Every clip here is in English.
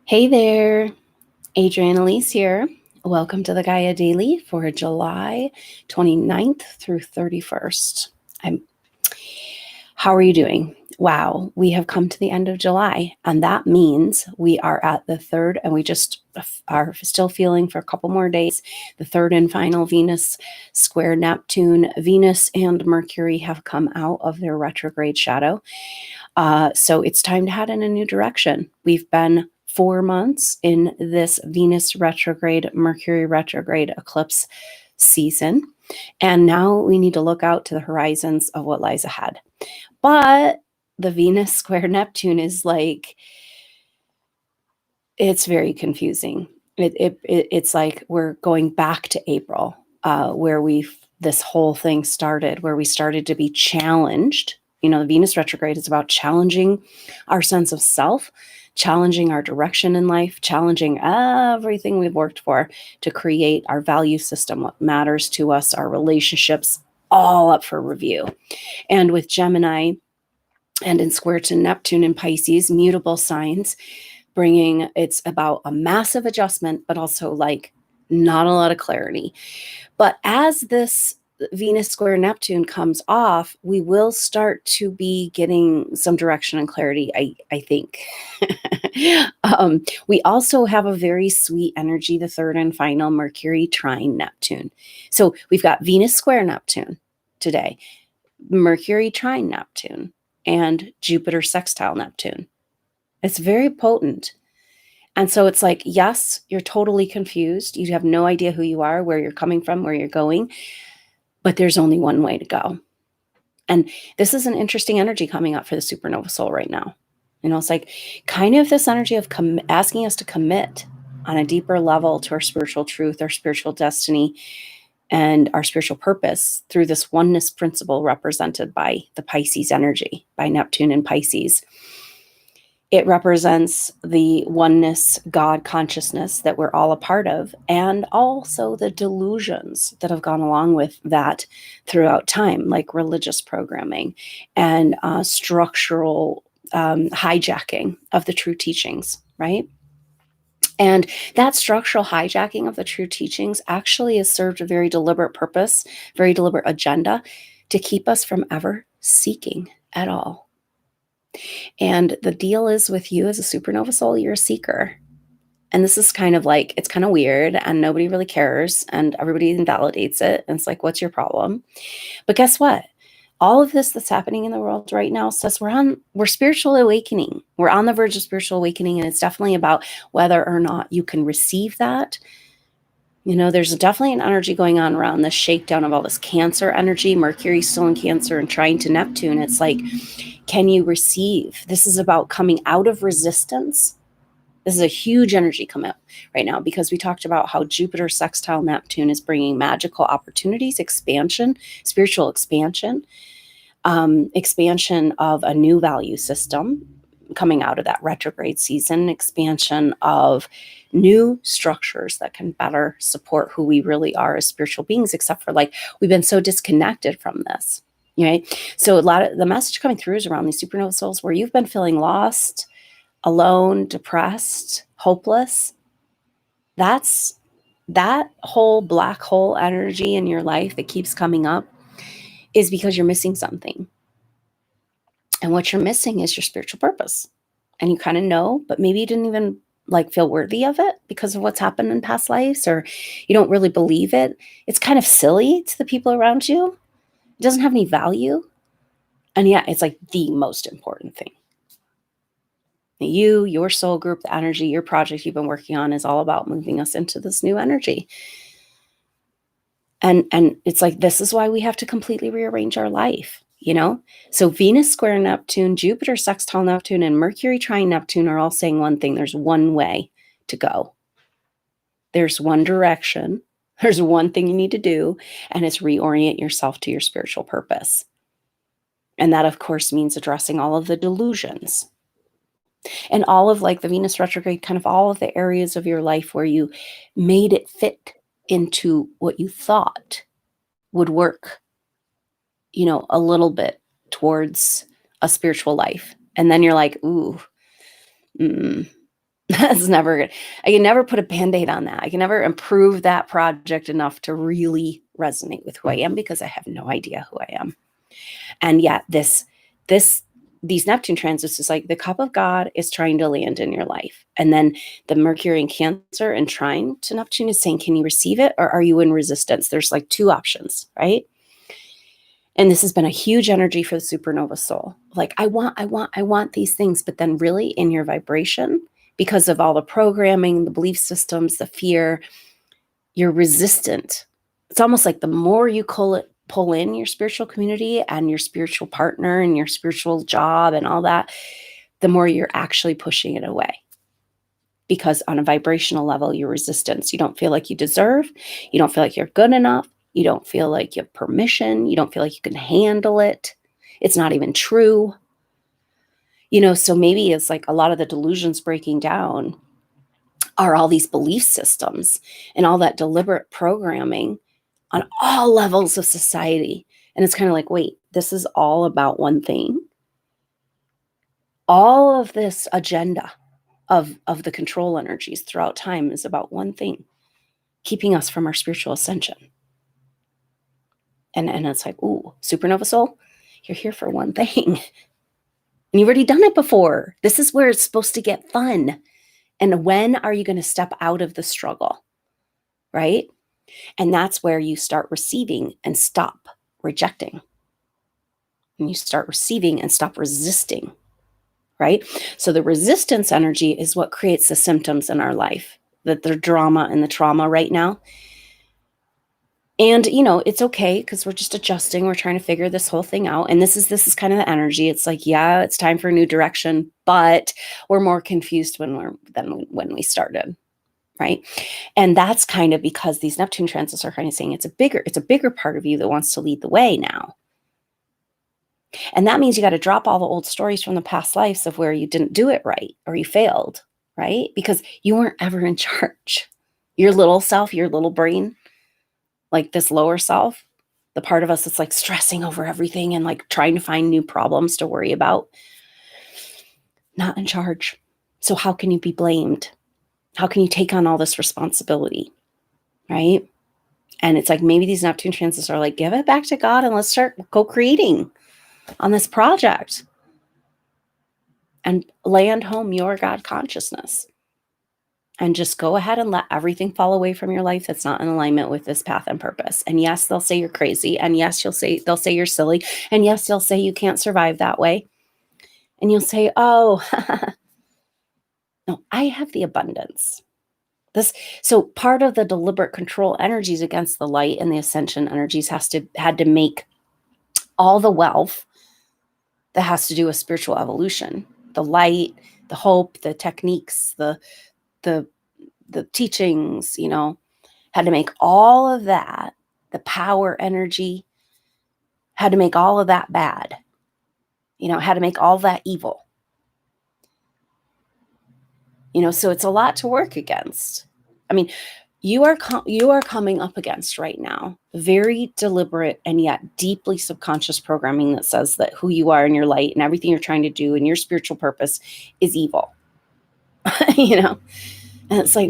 Hey there, Adrienne Elise here. Welcome to the Gaia Daily for July 29th through 31st. How are you doing? Wow, we have come to the end of July, and that means we are at the third, and we just are still feeling for a couple more days. The third and final Venus square Neptune. Venus and Mercury have come out of their retrograde shadow. So it's time to head in a new direction. We've been 4 months in this Venus retrograde, Mercury retrograde eclipse season. And now we need to look out to the horizons of what lies ahead. But the Venus square Neptune is like, it's very confusing. It's like we're going back to April, where this whole thing started, where we started to be challenged. The Venus retrograde is about challenging our sense of self, challenging our direction in life, challenging everything we've worked for to create our value system, what matters to us, our relationships, all up for review. And with Gemini and in square to Neptune in Pisces, mutable signs, it's about a massive adjustment, but also like not a lot of clarity. But as this Venus square Neptune comes off, we will start to be getting some direction and clarity, I think. We also have a very sweet energy, the third and final Mercury trine Neptune. So we've got Venus square Neptune today, Mercury trine Neptune, and Jupiter sextile Neptune. It's very potent. And so it's like, yes, you're totally confused. You have no idea who you are, where you're coming from, where you're going, but there's only one way to go. And this is an interesting energy coming up for the supernova soul right now. It's like kind of this energy of asking us to commit on a deeper level to our spiritual truth, our spiritual destiny, and our spiritual purpose through this oneness principle represented by the Pisces energy, by Neptune and Pisces. It represents the oneness God consciousness that we're all a part of, and also the delusions that have gone along with that throughout time, like religious programming and structural hijacking of the true teachings, right? And that structural hijacking of the true teachings actually has served a very deliberate purpose, very deliberate agenda to keep us from ever seeking at all. And the deal is with you as a supernova soul, you're a seeker. And this is kind of like, it's kind of weird and nobody really cares and everybody invalidates it. And it's like, what's your problem? But guess what? All of this that's happening in the world right now says we're spiritual awakening. We're on the verge of spiritual awakening. And it's definitely about whether or not you can receive that. There's definitely an energy going on around the shakedown of all this Cancer energy. Mercury's still in Cancer and trying to Neptune. It's like, can you receive? This is about coming out of resistance. This is a huge energy come out right now because we talked about how Jupiter sextile Neptune is bringing magical opportunities, expansion, spiritual expansion, expansion of a new value system coming out of that retrograde season, expansion of new structures that can better support who we really are as spiritual beings, except for we've been so disconnected from this. Right. So a lot of the message coming through is around these supernova souls where you've been feeling lost, alone, depressed, hopeless. That's that whole black hole energy in your life that keeps coming up is because you're missing something. And what you're missing is your spiritual purpose. And you kind of know, but maybe you didn't even feel worthy of it because of what's happened in past lives, or you don't really believe it. It's kind of silly to the people around you. It doesn't have any value. And yeah, it's like the most important thing. You, your soul group, the energy, your project you've been working on is all about moving us into this new energy. And it's like, this is why we have to completely rearrange our life, So Venus square Neptune, Jupiter sextile Neptune, and Mercury trine Neptune are all saying one thing. There's one way to go. There's one direction. There's one thing you need to do, and it's reorient yourself to your spiritual purpose. And that, of course, means addressing all of the delusions and all of the Venus retrograde, kind of all of the areas of your life where you made it fit into what you thought would work, a little bit towards a spiritual life. And then you're like, ooh, That's never good. I can never put a Band-Aid on that. I can never improve that project enough to really resonate with who I am because I have no idea who I am. And yet these Neptune transits is like the cup of God is trying to land in your life. And then the Mercury in Cancer and trine to Neptune is saying, can you receive it or are you in resistance? There's like two options, right? And this has been a huge energy for the supernova soul. Like, I want these things. But then really in your vibration, because of all the programming, the belief systems, the fear, you're resistant. It's almost like the more you pull in your spiritual community and your spiritual partner and your spiritual job and all that, the more you're actually pushing it away. Because on a vibrational level, you're resistance. You don't feel like you deserve. You don't feel like you're good enough. You don't feel like you have permission. You don't feel like you can handle it. It's not even true. So maybe it's like a lot of the delusions breaking down are all these belief systems and all that deliberate programming on all levels of society. And it's kind of like, wait, this is all about one thing. All of this agenda of the control energies throughout time is about one thing, keeping us from our spiritual ascension. And it's like, ooh, supernova soul, you're here for one thing. And you've already done it before. This is where it's supposed to get fun. And when are you going to step out of the struggle? Right? And that's where you start receiving and stop rejecting. And you start receiving and stop resisting. Right? So the resistance energy is what creates the symptoms in our life, the drama and the trauma right now. And, it's okay because we're just adjusting. We're trying to figure this whole thing out. And this is kind of the energy. It's like, yeah, it's time for a new direction, but we're more confused than when we started. Right. And that's kind of because these Neptune transits are kind of saying it's a bigger part of you that wants to lead the way now. And that means you got to drop all the old stories from the past lives of where you didn't do it right or you failed, right? Because you weren't ever in charge. Your little self, your little brain, like this lower self, the part of us that's like stressing over everything and like trying to find new problems to worry about, not in charge. So how can you be blamed? How can you take on all this responsibility, right? And it's like maybe these Neptune transits are like, give it back to God and let's start co-creating on this project and land home your God consciousness. And just go ahead and let everything fall away from your life that's not in alignment with this path and purpose. And yes, they'll say you're crazy. And yes, they'll say you're silly. And yes, they'll say you can't survive that way. And you'll say, oh, no, I have the abundance. So part of the deliberate control energies against the light and the ascension energies had to make all the wealth that has to do with spiritual evolution, the light, the hope, the techniques, the teachings, had to make all of that, the power energy, had to make all of that bad, had to make all that evil. So it's a lot to work against. I mean, you are coming up against right now very deliberate and yet deeply subconscious programming that says that who you are in your light and everything you're trying to do and your spiritual purpose is evil. And it's like,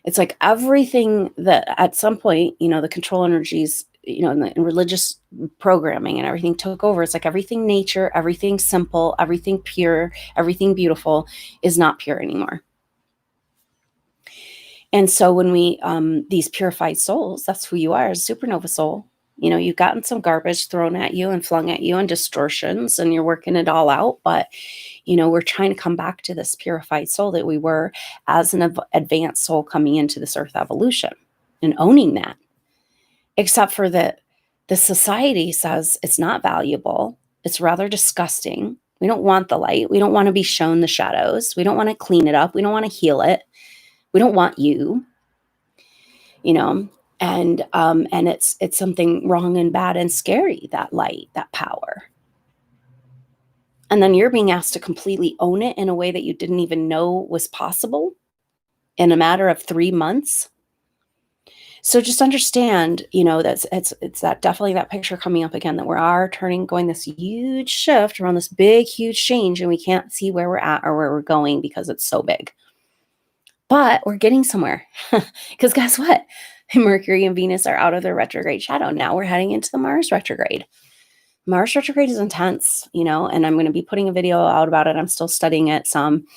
it's like everything that at some point, the control energies, and religious programming and everything took over. It's like everything nature, everything simple, everything pure, everything beautiful is not pure anymore. And so when we, these purified souls, that's who you are as a supernova soul. You've gotten some garbage thrown at you and flung at you and distortions and you're working it all out. But, we're trying to come back to this purified soul that we were as an advanced soul coming into this earth evolution and owning that. Except for that the society says it's not valuable. It's rather disgusting. We don't want the light. We don't want to be shown the shadows. We don't want to clean it up. We don't want to heal it. We don't want you, and it's something wrong and bad and scary, that light, that power. And then you're being asked to completely own it in a way that you didn't even know was possible in a matter of 3 months. So just understand, you know, that's it's that definitely that picture coming up again that we are going this huge shift around this big, huge change, and we can't see where we're at or where we're going because it's so big. But we're getting somewhere. Because guess what? Mercury and Venus are out of their retrograde shadow. Now we're heading into the Mars retrograde. Mars retrograde is intense, you know, and I'm going to be putting a video out about it. I'm still studying it some,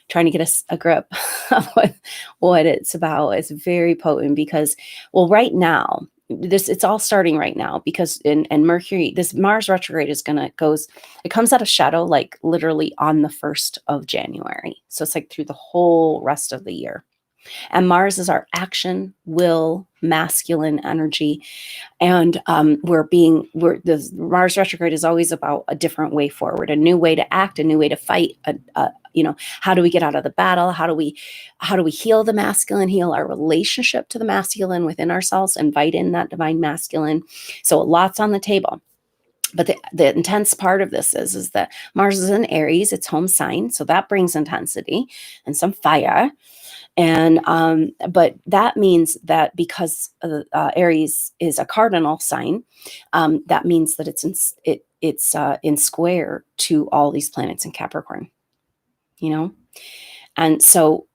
trying to get a grip of what it's about. It's very potent because, well, right now, it's all starting right now because and Mercury, this Mars retrograde it comes out of shadow like literally on the 1st of January. So it's like through the whole rest of the year. And Mars is our action, will, masculine energy. And the Mars retrograde is always about a different way forward, a new way to act, a new way to fight. How do we get out of the battle? How do we heal the masculine, heal our relationship to the masculine within ourselves, invite in that divine masculine? So lots on the table. But the intense part of this is that Mars is in Aries, its home sign. So that brings intensity and some fire. And but that means that because Aries is a cardinal sign, that means that it's in square to all these planets in Capricorn, you know. And so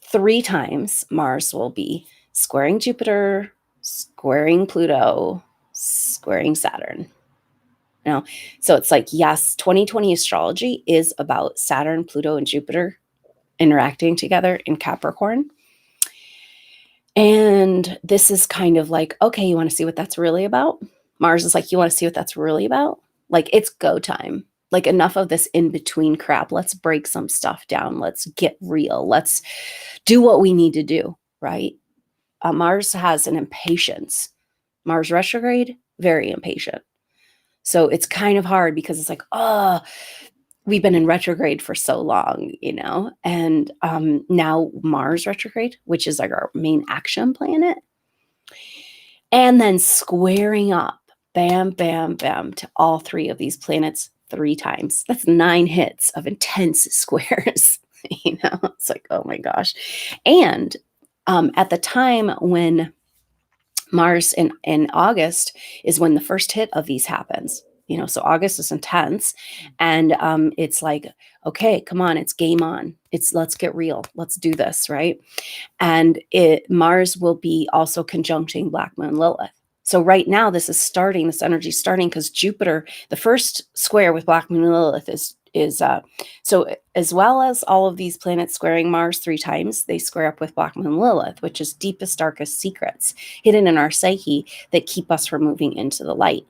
3 times Mars will be squaring Jupiter, squaring Pluto, squaring Saturn. So it's like, yes, 2020 astrology is about Saturn, Pluto, and Jupiter interacting together in Capricorn. And this is kind of like, okay, you want to see what that's really about? Mars is like, you want to see what that's really about? Like, it's go time. Like, enough of this in-between crap. Let's break some stuff down. Let's get real. Let's do what we need to do, right? Mars has an impatience. Mars retrograde, very impatient. So it's kind of hard because it's like, oh, we've been in retrograde for so long, you know, and now Mars retrograde, which is like our main action planet, and then squaring up, bam, bam, bam, to all 3 of these planets 3 times. That's 9 hits of intense squares, you know, it's like, oh my gosh. And at the time when Mars in August is when the first hit of these happens. You know, so August is intense, and it's like, okay, come on, it's game on. Let's get real. Let's do this, right? And Mars will be also conjuncting Black Moon Lilith. So right now, this energy is starting because Jupiter, the first square with Black Moon Lilith is so as well as all of these planets squaring Mars 3 times, they square up with Black Moon Lilith, which is deepest, darkest secrets hidden in our psyche that keep us from moving into the light.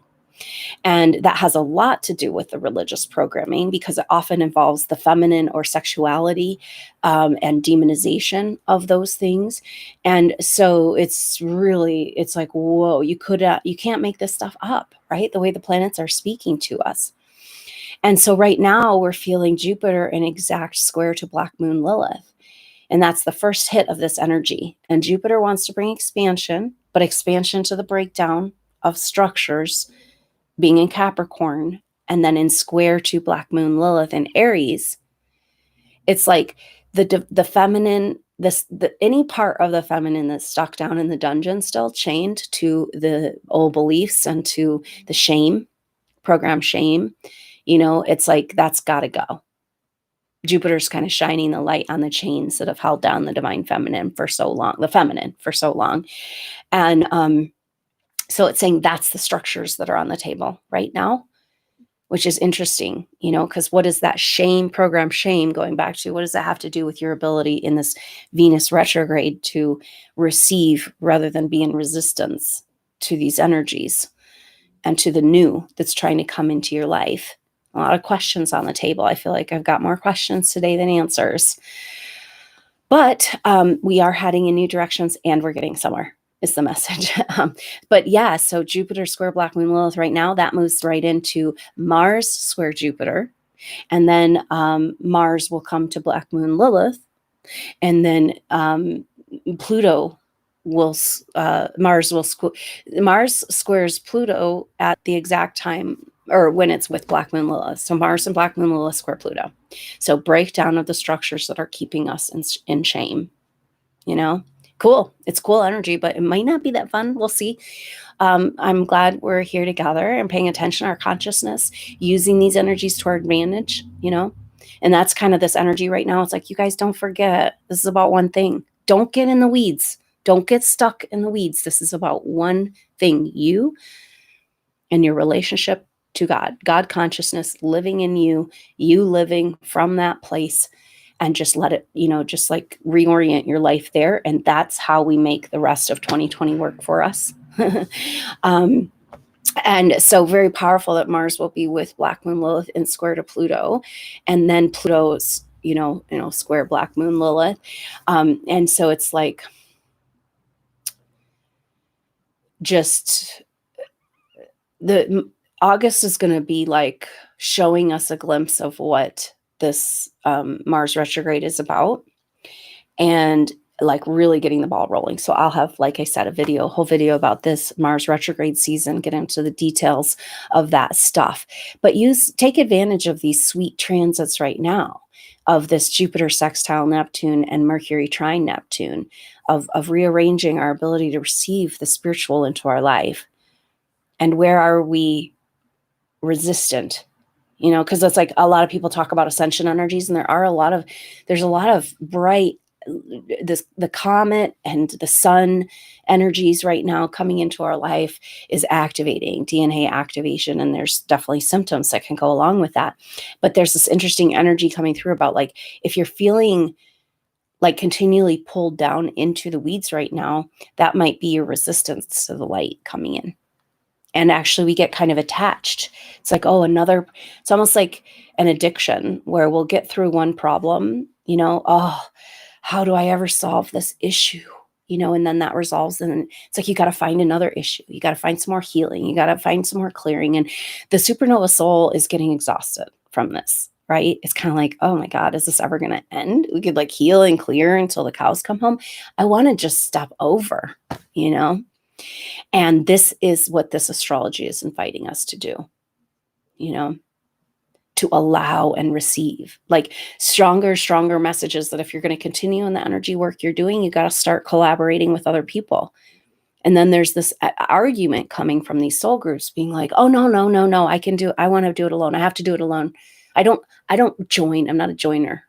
And that has a lot to do with the religious programming because it often involves the feminine or sexuality and demonization of those things. And so it's like, whoa, you can't make this stuff up, right? The way the planets are speaking to us. And so right now we're feeling Jupiter in exact square to Black Moon Lilith. And that's the first hit of this energy. And Jupiter wants to bring expansion, but expansion to the breakdown of structures, being in Capricorn, and then in square to Black Moon Lilith in Aries. It's like the feminine, any part of the feminine that's stuck down in the dungeon, still chained to the old beliefs and to the shame, program shame. You know, it's like, that's got to go. Jupiter's kind of shining the light on the chains that have held down the divine feminine for so long, the feminine for so long. And so it's saying that's the structures that are on the table right now, which is interesting, you know, because what is that program shame going back to? What does that have to do with your ability in this Venus retrograde to receive rather than be in resistance to these energies and to the new that's trying to come into your life? A lot of questions on the table. I feel like I've got more questions today than answers. But we are heading in new directions and we're getting somewhere is the message. But yeah, so Jupiter square Black Moon Lilith right now, that moves right into Mars square Jupiter. And then Mars will come to Black Moon Lilith. And then Pluto will, Mars squares Pluto at the exact time or when it's with Black Moon Lilith. So Mars and Black Moon Lilith square Pluto. So breakdown of the structures that are keeping us in shame, you know, Cool. It's cool energy, but it might not be that fun. We'll see. I'm glad we're here together and paying attention to our consciousness, using these energies to our advantage, and that's kind of this energy right now. It's like, you guys don't forget, this is about one thing. Don't get in the weeds. Don't get stuck in the weeds. This is about one thing, you and your relationship to God consciousness living in you living from that place, and just let it, just like reorient your life there. And that's how we make the rest of 2020 work for us. And so very powerful that Mars will be with Black Moon Lilith in square to Pluto, and then Pluto's, square Black Moon Lilith. And so it's like, just the August is going to be like showing us a glimpse of what this Mars retrograde is about, and like really getting the ball rolling. So I'll have, like I said, a whole video about this Mars retrograde season, get into the details of that stuff. But take advantage of these sweet transits right now, of this Jupiter sextile Neptune and Mercury trine Neptune, of rearranging our ability to receive the spiritual into our life. And where are we resistant? Because it's like, a lot of people talk about ascension energies, and there's a lot of bright, the comet and the sun energies right now coming into our life is activating DNA activation, and there's definitely symptoms that can go along with that. But there's this interesting energy coming through about, like, if you're feeling like continually pulled down into the weeds right now, that might be your resistance to the light coming in. And actually we get kind of attached. It's like, it's almost like an addiction, where we'll get through one problem, how do I ever solve this issue? And then that resolves. And it's like, you got to find another issue. You got to find some more healing. You got to find some more clearing. And the supernova soul is getting exhausted from this, right? It's kind of like, oh my God, is this ever going to end? We could like heal and clear until the cows come home. I want to just stop over, And this is what this astrology is inviting us to do, to allow and receive, like stronger messages that if you're going to continue in the energy work you're doing, you got to start collaborating with other people. And then there's this argument coming from these soul groups being like, oh, no, I want to do it alone. I have to do it alone. I don't join. I'm not a joiner,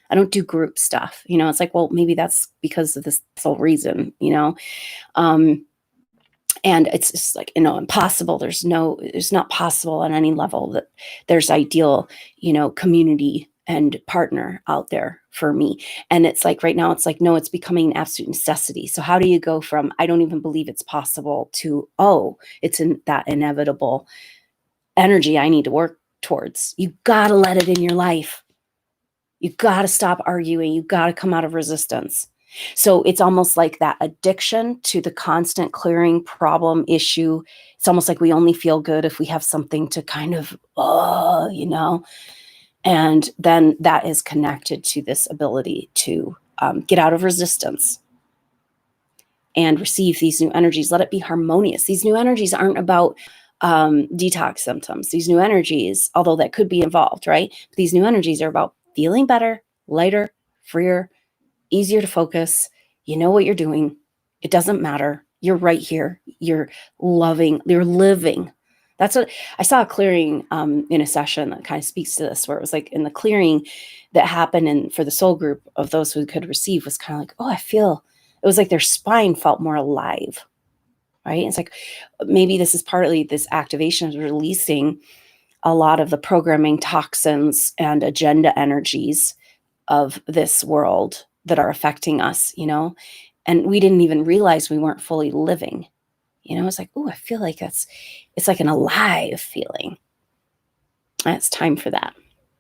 I don't do group stuff. It's like, well, maybe that's because of this whole reason, and it's just like, impossible. It's not possible on any level that there's ideal, community and partner out there for me. And it's like, right now, it's like, no, it's becoming an absolute necessity. So how do you go from, I don't even believe it's possible, to, oh, it's in that inevitable energy I need to work towards? You got to let it in your life. You got to stop arguing. You got to come out of resistance. So it's almost like that addiction to the constant clearing problem issue. It's almost like we only feel good if we have something to kind of, and then that is connected to this ability to get out of resistance and receive these new energies. Let it be harmonious. These new energies aren't about detox symptoms. These new energies, although that could be involved, right? But these new energies are about feeling better, lighter, freer, easier to focus. You know what you're doing. It doesn't matter. You're right here. You're loving, you're living. That's what I saw a clearing in a session that kind of speaks to this, where it was like, in the clearing that happened for the soul group of those who could receive, was kind of like, oh, it was like their spine felt more alive, right? It's like, maybe this is partly this activation of releasing a lot of the programming toxins and agenda energies of this world that are affecting us, and we didn't even realize we weren't fully living. It's like, oh, I feel like it's like an alive feeling. And it's time for that.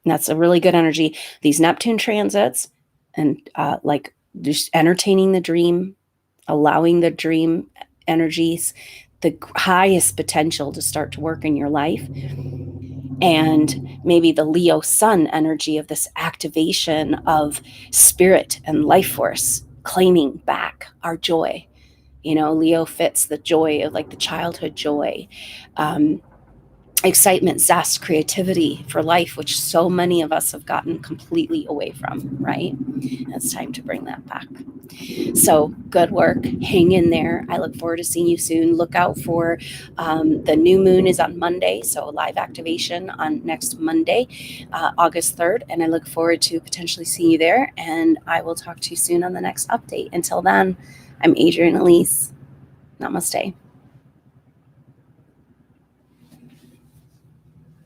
And that's a really good energy. These Neptune transits, and like just entertaining the dream, allowing the dream energies, the highest potential to start to work in your life. And maybe the Leo sun energy of this activation of spirit and life force, claiming back our joy. Leo fits the joy of like the childhood joy. excitement, zest, creativity for life, which so many of us have gotten completely away from, right? And it's time to bring that back. So good work. Hang in there. I look forward to seeing you soon. Look out for the new moon is on Monday. So live activation on next Monday, August 3rd. And I look forward to potentially seeing you there. And I will talk to you soon on the next update. Until then, I'm Adrienne Elise. Namaste.